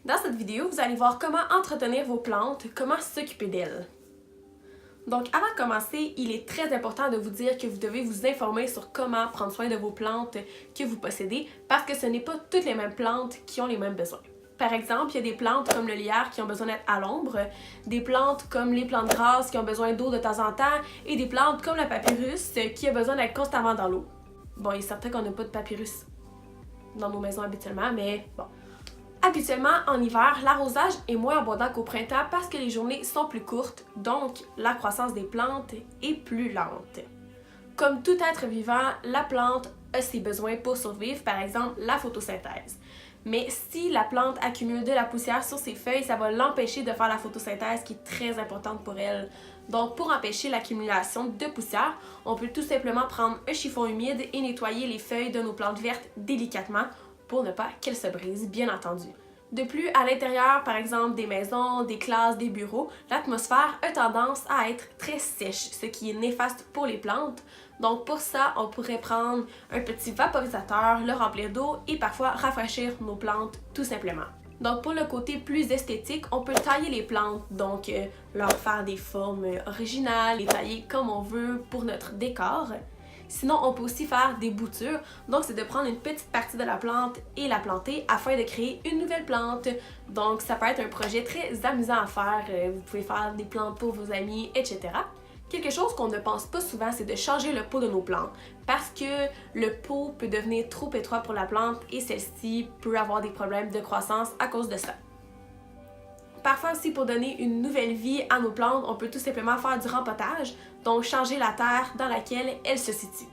Dans cette vidéo, vous allez voir comment entretenir vos plantes, comment s'occuper d'elles. Donc avant de commencer, il est très important de vous dire que vous devez vous informer sur comment prendre soin de vos plantes que vous possédez parce que ce n'est pas toutes les mêmes plantes qui ont les mêmes besoins. Par exemple, il y a des plantes comme le lierre qui ont besoin d'être à l'ombre, des plantes comme les plantes grasses qui ont besoin d'eau de temps en temps et des plantes comme le papyrus qui a besoin d'être constamment dans l'eau. Bon, il est certain qu'on n'a pas de papyrus dans nos maisons habituellement, mais bon. Habituellement, en hiver, l'arrosage est moins abondant qu'au printemps parce que les journées sont plus courtes, donc la croissance des plantes est plus lente. Comme tout être vivant, la plante a ses besoins pour survivre, par exemple la photosynthèse. Mais si la plante accumule de la poussière sur ses feuilles, ça va l'empêcher de faire la photosynthèse qui est très importante pour elle. Donc pour empêcher l'accumulation de poussière, on peut tout simplement prendre un chiffon humide et nettoyer les feuilles de nos plantes vertes délicatement pour ne pas qu'elles se brisent, bien entendu. De plus, à l'intérieur, par exemple, des maisons, des classes, des bureaux, l'atmosphère a tendance à être très sèche, ce qui est néfaste pour les plantes. Donc pour ça, on pourrait prendre un petit vaporisateur, le remplir d'eau et parfois rafraîchir nos plantes tout simplement. Donc pour le côté plus esthétique, on peut tailler les plantes, donc leur faire des formes originales, les tailler comme on veut pour notre décor. Sinon, on peut aussi faire des boutures, donc c'est de prendre une petite partie de la plante et la planter afin de créer une nouvelle plante. Donc ça peut être un projet très amusant à faire, vous pouvez faire des plantes pour vos amis, etc. Quelque chose qu'on ne pense pas souvent, c'est de changer le pot de nos plantes parce que le pot peut devenir trop étroit pour la plante et celle-ci peut avoir des problèmes de croissance à cause de ça. Parfois aussi, pour donner une nouvelle vie à nos plantes, on peut tout simplement faire du rempotage, donc changer la terre dans laquelle elles se situent.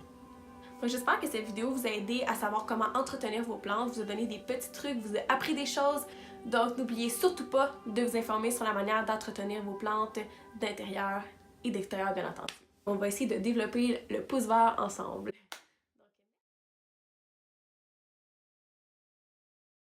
Donc j'espère que cette vidéo vous a aidé à savoir comment entretenir vos plantes, vous a donné des petits trucs, vous a appris des choses. Donc n'oubliez surtout pas de vous informer sur la manière d'entretenir vos plantes d'intérieur et d'extérieur, bien entendu. On va essayer de développer le pouce vert ensemble.